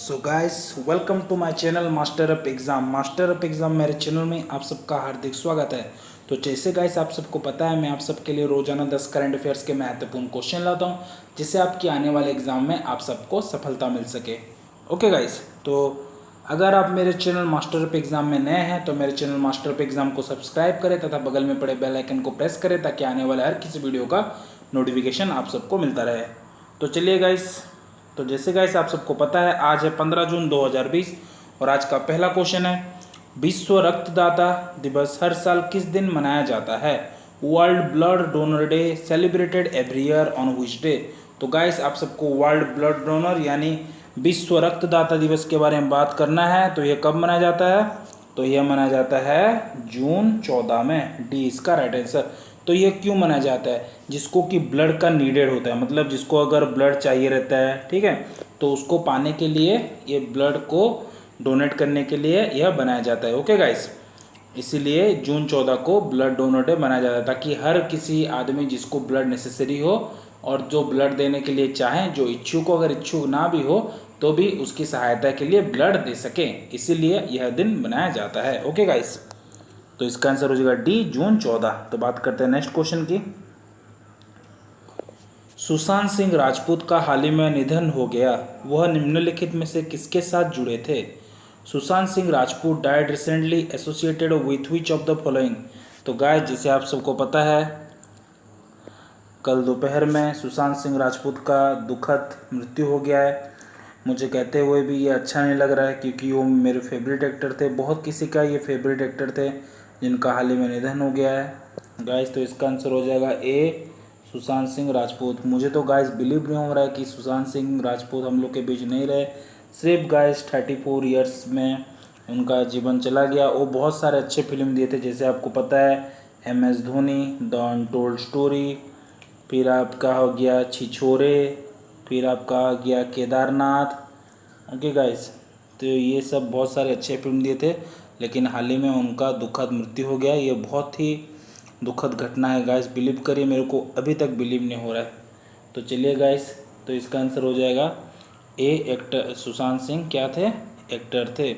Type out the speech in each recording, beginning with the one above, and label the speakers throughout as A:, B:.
A: So guys welcome to my channel master of exam मेरे channel में आप सबका हार्दिक स्वागत है। तो जैसे गाइस आप सबको पता है मैं आप सबके लिए रोजाना 10 करंट अफेयर्स के महत्वपूर्ण क्वेश्चन लाता हूं जिससे आपकी आने वाले एग्ज़ाम में आप सबको सफलता मिल सके। ओके गाइस, तो अगर आप मेरे चैनल मास्टर ऑफ एग्ज़ाम में नए हैं तो मेरे चैनल मास्टर ऑफ एग्ज़ाम को सब्सक्राइब करें तथा बगल में पड़े बेल आइकन को प्रेस करें ताकि आने वाले हर किसी वीडियो का नोटिफिकेशन आप सबको मिलता रहे। तो चलिए गाइस, तो जैसे गाइस आप सबको पता है आज है 15 जून 2020 और आज का पहला क्वेश्चन है, विश्व रक्तदाता दिवस हर साल किस दिन मनाया जाता है? World blood donor day celebrated every year on which day? तो गाइस आप सबको वर्ल्ड ब्लड डोनर यानी विश्व रक्तदाता दिवस के बारे में बात करना है। तो यह कब मनाया जाता है? तो यह मनाया जाता है जून 14 में। डी इसका राइट आंसर। तो ये क्यों मनाया जाता है? जिसको कि ब्लड का नीडेड होता है, मतलब जिसको अगर ब्लड चाहिए रहता है, ठीक है, तो उसको पाने के लिए ये ब्लड को डोनेट करने के लिए यह बनाया जाता है। ओके गाइस, इसीलिए जून 14 को ब्लड डोनर डे मनाया जाता है ताकि हर किसी आदमी जिसको ब्लड नेसेसरी हो और जो ब्लड देने के लिए चाहें, जो इच्छुक हो, अगर इच्छुक ना भी हो तो भी उसकी सहायता के लिए ब्लड दे सके, इसीलिए यह दिन मनाया जाता है। ओके गाइस, तो इसका आंसर हो जाएगा डी जून 14। तो बात करते हैं नेक्स्ट क्वेश्चन की। सुशांत सिंह राजपूत का हाल ही में निधन हो गया, वह निम्नलिखित में से किसके साथ जुड़े थे? Sushant Singh Rajput died recently associated with which of the following? तो गाइस जैसे आप सबको पता है कल दोपहर में सुशांत सिंह राजपूत का दुखद मृत्यु हो गया है। मुझे कहते हुए भी ये अच्छा नहीं लग रहा है क्योंकि वो मेरे फेवरेट एक्टर थे, बहुत किसी का ये फेवरेट एक्टर थे जिनका हाल ही में निधन हो गया है गाइस। तो इसका आंसर हो जाएगा ए सुशांत सिंह राजपूत। मुझे तो गाइस बिलीव नहीं हो रहा है कि सुशांत सिंह राजपूत हम लोग के बीच नहीं रहे। सिर्फ गाइस 34 ईयर्स में उनका जीवन चला गया। वो बहुत सारे अच्छे फिल्म दिए थे, जैसे आपको पता है MS Dhoni, the untold story, फिर आपका हो गया छिछोरे, फिर आपका आ गया केदारनाथ। ओके गाइस, तो ये सब बहुत सारे अच्छे फिल्म दिए थे, लेकिन हाल ही में उनका दुखद मृत्यु हो गया। ये बहुत ही दुखद घटना है गाइस, बिलीव करिए मेरे को अभी तक बिलीव नहीं हो रहा है। तो चलिए गाइस, तो इसका आंसर हो जाएगा ए एक्टर। सुशांत सिंह क्या थे? एक्टर थे,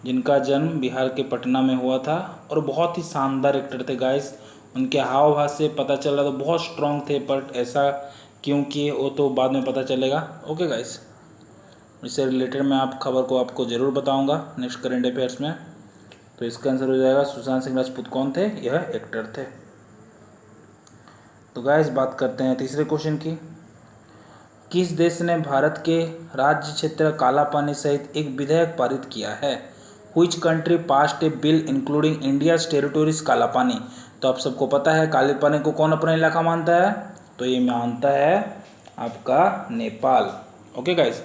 A: जिनका जन्म बिहार के पटना में हुआ था और बहुत ही शानदार एक्टर थे गाइस। उनके हाव भाव से पता चला तो बहुत स्ट्रांग थे, बट ऐसा क्यों किए वो तो बाद में पता चलेगा। ओके गाइस, इससे रिलेटेड मैं आप खबर को आपको ज़रूर बताऊंगा नेक्स्ट करेंट अफेयर्स में। तो इसका आंसर हो जाएगा सुशांत सिंह राजपूत कौन थे? यह एक्टर थे। तो गाइस बात करते हैं तीसरे क्वेश्चन की। किस देश ने भारत के राज्य क्षेत्र कालापानी सहित एक विधेयक पारित किया है? Which country passed A bill including India's territories Kalapani? तो आप सबको पता है काले पानी को कौन अपना इलाका मानता है? तो ये मानता है आपका नेपाल। ओके गाइस,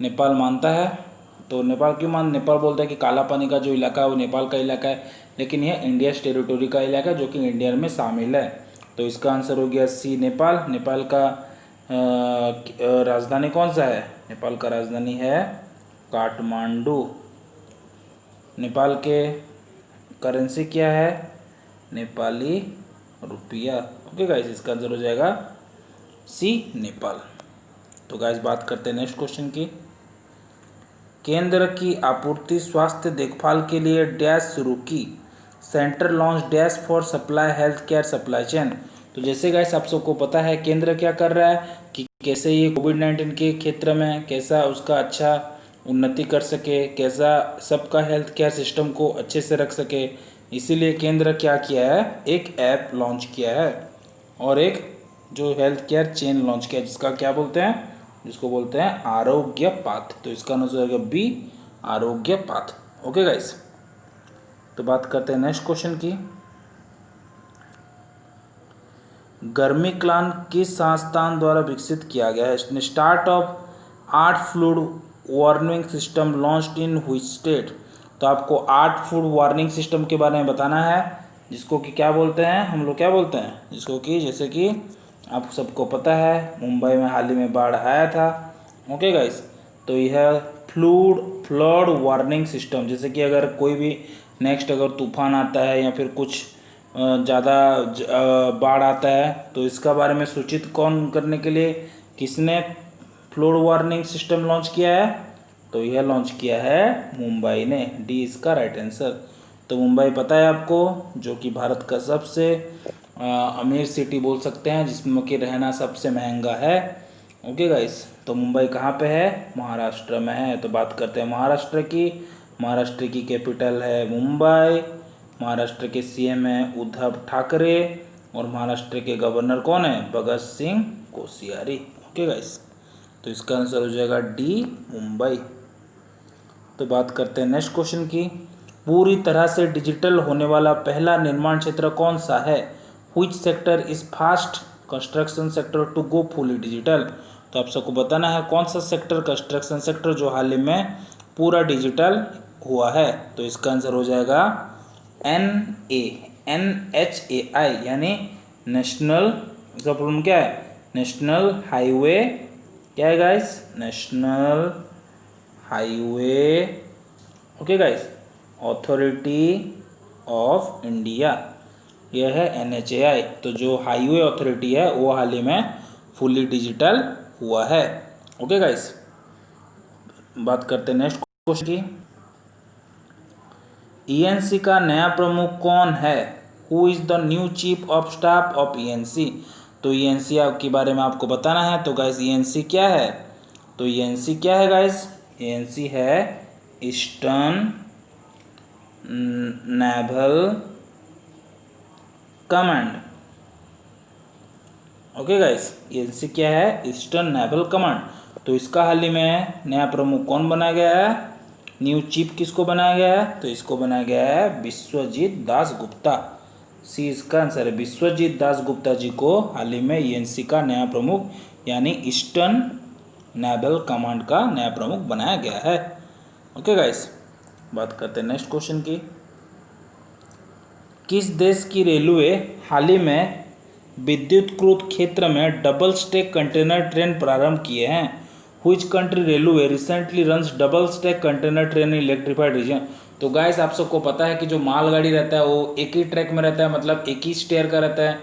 A: नेपाल मानता है। तो नेपाल क्यों नेपाल बोलता है कि काला पानी का जो इलाका है वो नेपाल का इलाका है, लेकिन यह इंडिया टेरिटोरी का इलाका है जो कि इंडिया में शामिल है। तो इसका आंसर हो गया सी नेपाल। नेपाल का राजधानी कौन सा है? नेपाल का राजधानी है काठमांडू। नेपाल के करेंसी क्या है? नेपाली रुपया। ओके गाइस, इसका आंसर हो जाएगा सी नेपाल। तो गाइस बात करते हैं नेक्स्ट क्वेश्चन की। केंद्र की आपूर्ति स्वास्थ्य देखभाल के लिए डैश शुरू की? Centre launch dash for supply health care supply chain. तो जैसे गाइस आप सबको पता है केंद्र क्या कर रहा है कि कैसे ये कोविड-19 के क्षेत्र में कैसा उसका अच्छा उन्नति कर सके, कैसा सबका हेल्थ केयर सिस्टम को अच्छे से रख सके। इसीलिए केंद्र क्या किया है, एक ऐप लॉन्च किया है और एक जो हेल्थ केयर चेन लॉन्च किया है जिसका क्या बोलते हैं, जिसको बोलते हैं आरोग्य पाथ। तो इसका आंसर होगा बी आरोग्य पाथ। ओके गाइस, तो बात करते हैं नेक्स्ट क्वेश्चन की। गर्मी क्लान किस संस्थान द्वारा विकसित किया गया है? Start of art fluid warning system launched in which state? तो आपको आर्ट फ्लूड वार्निंग सिस्टम के बारे में बताना है, जिसको कि क्या बोलते हैं, हम लोग क्या बोलते हैं, जिसको कि जैसे कि आप सबको पता है मुंबई में हाल ही में बाढ़ आया था। ओके गाइस, तो यह फ्लड वार्निंग सिस्टम, जैसे कि अगर कोई भी नेक्स्ट अगर तूफान आता है या फिर कुछ ज़्यादा बाढ़ आता है तो इसका बारे में सूचित कौन करने के लिए किसने फ्लड वार्निंग सिस्टम लॉन्च किया है? तो यह लॉन्च किया है मुंबई ने, डी इसका राइट आंसर। तो मुंबई पता है आपको, जो कि भारत का सबसे अमीर सिटी बोल सकते हैं, जिसमें कि रहना सबसे महंगा है। ओके गाइस, तो मुंबई कहाँ पे है? महाराष्ट्र में है। तो बात करते हैं महाराष्ट्र की। महाराष्ट्र की कैपिटल है मुंबई। महाराष्ट्र के सीएम है उद्धव ठाकरे और महाराष्ट्र के गवर्नर कौन है? भगत सिंह कोश्यारी। ओके गाइस, तो इसका आंसर हो जाएगा डी मुंबई। तो बात करते हैं नेक्स्ट क्वेश्चन की। पूरी तरह से डिजिटल होने वाला पहला निर्माण क्षेत्र कौन सा है? Which sector is fast construction sector to go fully digital? तो आप सबको बताना है कौन सा सेक्टर, कंस्ट्रक्शन सेक्टर, जो हाल ही में पूरा डिजिटल हुआ है। तो इसका आंसर हो जाएगा NHAI, यानी नेशनल, इसका प्रॉब्लम क्या है? नेशनल हाईवे, क्या है guys? National highway, okay guys, authority of India, यह है NHAI। तो जो हाईवे अथॉरिटी है वो हाल ही में फुली डिजिटल हुआ है। ओके गाइस, बात करते हैं नेक्स्ट क्वेश्चन की। ENC का नया प्रमुख कौन है? Who is the new chief of staff of ENC? तो ENC के बारे में आपको बताना है। तो गाइस ENC क्या है? तो ENC क्या है गाइस? ENC है eastern naval command. Okay guys, ENC क्या है? Eastern naval command. तो इसका हाल ही में नया प्रमुख कौन बनाया गया है? न्यू चीफ किसको बनाया गया है? तो इसको बनाया गया है विश्वजीत दास गुप्ता। सी इसका आंसर है। विश्वजीत दास गुप्ता जी को हाल ही में ENC का नया प्रमुख, यानी ईस्टर्न नेवल कमांड का नया प्रमुख बनाया गया है। ओके गाइस, बात करते हैं नेक्स्ट क्वेश्चन की। किस देश की रेलवे हाल ही में विद्युतीकृत क्षेत्र में डबल स्टैक कंटेनर ट्रेन प्रारंभ किए हैं? Which country railway recently runs double stack container train in electrified region? तो गाइस आप सबको पता है कि जो मालगाड़ी रहता है वो एक ही ट्रैक में रहता है, मतलब एक ही स्टेयर का रहता है।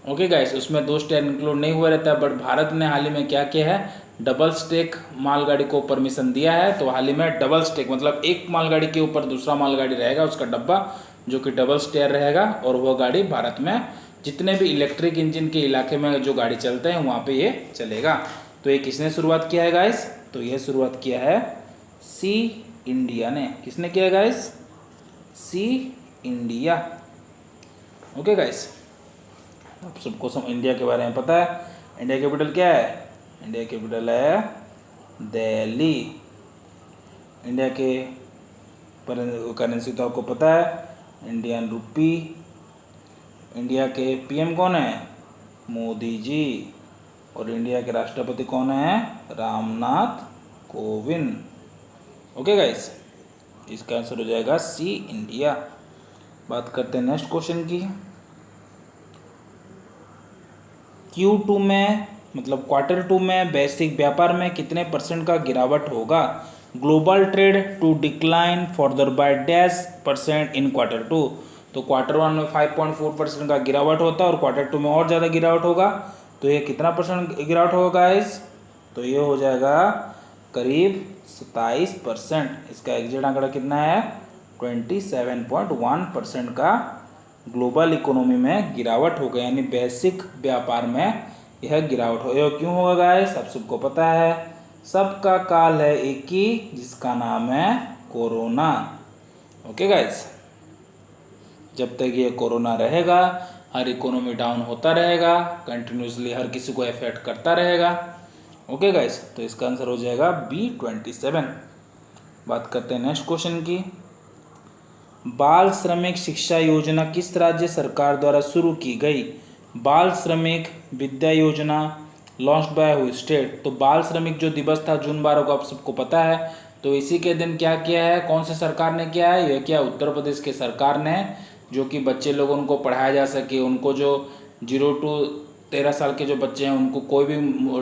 A: ओके गाइस, उसमें दो स्टेयर इंक्लूड नहीं हुआ रहता है। बट भारत ने हाल ही में क्या किया है? डबल स्टेक मालगाड़ी को परमिशन दिया है। तो हाल ही में डबल स्टेक मतलब एक मालगाड़ी के ऊपर दूसरा मालगाड़ी रहेगा, उसका डब्बा, जो कि डबल स्टेयर रहेगा, और वह गाड़ी भारत में जितने भी इलेक्ट्रिक इंजन के इलाके में जो गाड़ी चलते हैं वहाँ पे ये चलेगा। तो ये किसने शुरुआत किया है गाइस? तो ये शुरुआत किया है सी इंडिया ने। किसने किया है गाइस? सी इंडिया। ओके गाइस, आप सबको इंडिया के बारे में पता है। इंडिया कैपिटल क्या है? इंडिया कैपिटल है दिल्ली। इंडिया के करेंसी तो आपको पता है, इंडियन रुपी। इंडिया के PM कौन है? मोदी जी। और इंडिया के राष्ट्रपति कौन है? रामनाथ कोविंद। ओके गाइस, इसका आंसर हो जाएगा सी इंडिया। बात करते हैं नेक्स्ट क्वेश्चन की। Q2 में मतलब Q2 में वैश्विक व्यापार में कितने % का गिरावट होगा? Global trade to decline further by %, in Q2। तो Q1 में 5.4% का गिरावट होता है और Q2 में और ज़्यादा गिरावट होगा। तो ये कितना % गिरावट होगा गाइस? तो ये हो जाएगा करीब 27%। इसका एग्जैक्ट आंकड़ा कितना है? 27.1% का ग्लोबल इकोनॉमी में गिरावट होगा, यानी वैश्विक व्यापार में यह गिरावट हो। यह क्यों होगा गाइस? आप सबको पता है, सबका काल है एक ही, जिसका नाम है कोरोना। ओके गाइस, जब तक ये कोरोना रहेगा हर इकोनॉमी डाउन होता रहेगा, कंटिन्यूसली हर किसी को इफेक्ट करता रहेगा। ओके गाइस, तो इसका आंसर हो जाएगा B27। बात करते हैं नेक्स्ट क्वेश्चन की। बाल श्रमिक शिक्षा योजना किस राज्य सरकार द्वारा शुरू की गई? बाल श्रमिक विद्या योजना लॉन्च्ड बाय हुई स्टेट? तो बाल श्रमिक जो दिवस था जून 12 को, आप सबको पता है। तो इसी के दिन क्या किया है? कौन से सरकार ने किया है? यह किया उत्तर प्रदेश के सरकार ने, जो कि बच्चे लोगों उनको पढ़ाया जा सके। उनको जो 0 to 13 साल के जो बच्चे हैं उनको कोई भी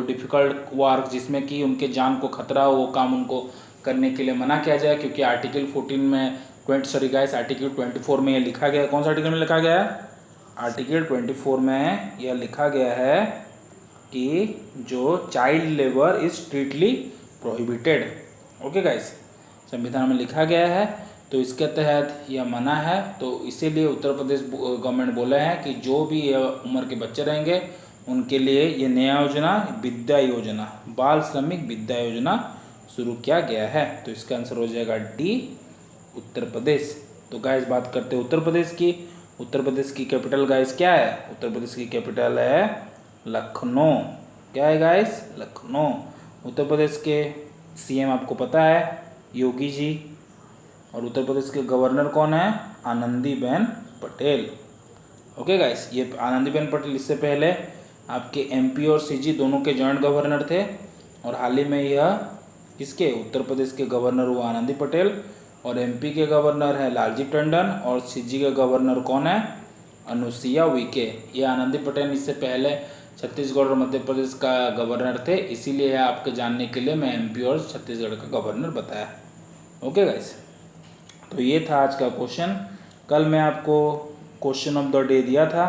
A: डिफ़िकल्ट वर्क जिसमें कि उनके जान को खतरा हो, वो काम उनको करने के लिए मना किया जाए। क्योंकि आर्टिकल 14 में आर्टिकल 24 में यह लिखा गया है। कौन सा आर्टिकल में लिखा गया है? आर्टिकल 24 में यह लिखा गया है कि जो child labour is strictly prohibited. Okay guys, संविधान में लिखा गया है, तो इसके तहत यह मना है। तो इसीलिए उत्तर प्रदेश गवर्नमेंट बोला है कि जो भी ये उम्र के बच्चे रहेंगे उनके लिए ये नया योजना विद्या योजना, बाल श्रमिक विद्या योजना शुरू किया गया है। तो इसका आंसर हो जाएगा डी, उत्तर प्रदेश। तो गाइस बात करते हैं उत्तर प्रदेश की। उत्तर प्रदेश की कैपिटल गाइस क्या है? उत्तर प्रदेश की कैपिटल है लखनऊ। क्या है गाइस? लखनऊ। उत्तर प्रदेश के सीएम आपको पता है योगी जी, और उत्तर प्रदेश के गवर्नर कौन है? आनंदीबेन पटेल। ओके गाइस, ये आनंदीबेन पटेल इससे पहले आपके एमपी और सीजी दोनों के जॉइंट गवर्नर थे, और हाल ही में यह किसके? उत्तर प्रदेश के गवर्नर हुआ आनंदी पटेल, और एमपी के गवर्नर है लालजी टंडन, और सीजी के गवर्नर कौन है? अनुसुईया उइके। ये आनंदी पटेल इससे पहले छत्तीसगढ़ और मध्य प्रदेश का गवर्नर थे, इसीलिए आपके जानने के लिए मैं एमपी और छत्तीसगढ़ का गवर्नर बताया। ओके गाइस, तो ये था आज का क्वेश्चन। कल मैं आपको क्वेश्चन ऑफ द डे दिया था,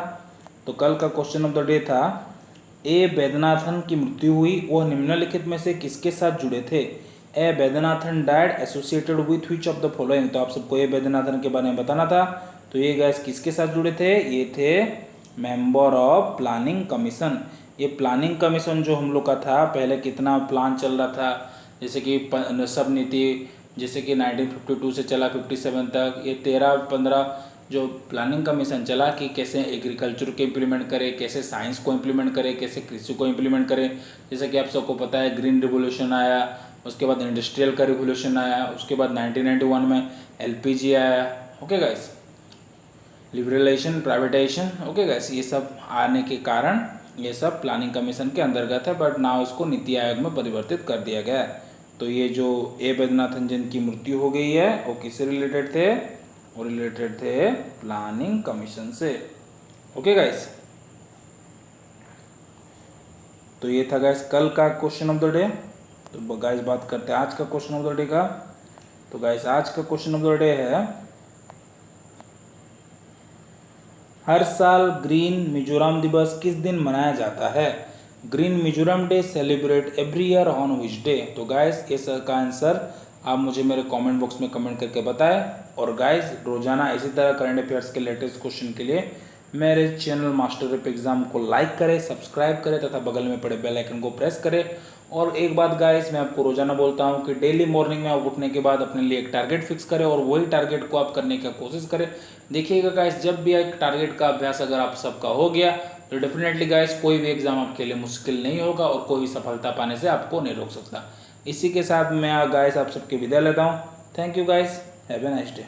A: तो कल का क्वेश्चन ऑफ द डे था ए वैद्यनाथन की मृत्यु हुई, वह निम्नलिखित में से किसके साथ जुड़े थे? A Vaidyanathan died associated with which of the following. तो आप सबको ए वैद्यनाथन के बारे में बताना था। तो ये गैस किसके साथ जुड़े थे? ये थे मेंबर ऑफ प्लानिंग कमीशन। ये प्लानिंग कमीशन जो हम लोग का था, पहले कितना प्लान चल रहा था, जैसे कि सब नीति, जैसे कि 1952 से चला 57 तक, ये 13-15 जो प्लानिंग कमीशन चला कि कैसे एग्रीकल्चर को इम्प्लीमेंट करें, कैसे साइंस को इम्प्लीमेंट करें, कैसे कृषि को इम्प्लीमेंट करें। जैसे कि आप सबको पता है ग्रीन रिवोल्यूशन आया, उसके बाद इंडस्ट्रियल का रिवोल्यूशन आया, उसके बाद 1991 में एलपीजी आया। Okay guys, liberalisation, privatisation. Okay guys, ये सब आने के कारण ये सब प्लानिंग कमीशन के अंतर्गत है, बट नाउ इसको नीति आयोग में परिवर्तित कर दिया गया है। तो ये जो ए वैद्यनाथन जिनकी मृत्यु हो गई है वो किससे रिलेटेड थे? वो रिलेटेड थे प्लानिंग कमीशन से। ओके गाइस, तो ये था गाइस कल का क्वेश्चन ऑफ द डे। तो गाइस बात करते हैं आज का क्वेश्चन ऑफ द डे का। तो गाइस आज का क्वेश्चन ऑफ द डे है, हर साल ग्रीन मिजोरम दिवस किस दिन मनाया जाता है? Green Mizoram day celebrate every year on which day? तो गाइस इस का आंसर आप मुझे मेरे कमेंट बॉक्स में कमेंट करके बताएं। और गाइस रोजाना इसी तरह करंट अफेयर्स के लेटेस्ट क्वेश्चन के लिए मेरे चैनल मास्टर रैप एग्जाम को लाइक करें, सब्सक्राइब करें तथा बगल में पड़े बेल आइकन को प्रेस करें। और एक बात गाइस मैं आपको रोजाना बोलता हूं कि डेली मॉर्निंग में आप उठने के बाद अपने लिए एक टारगेट फिक्स करें और वही टारगेट को आप करने की कोशिश करें। देखिएगा गाइस, जब भी एक टारगेट का अभ्यास अगर आप सबका हो गया तो डेफिनेटली गाइस कोई भी एग्जाम आपके लिए मुश्किल नहीं होगा और कोई भी सफलता पाने से आपको नहीं रोक सकता। इसी के साथ मैं गाइस आप सबकी विदाई लेता हूँ। Thank you guys, have a nice day.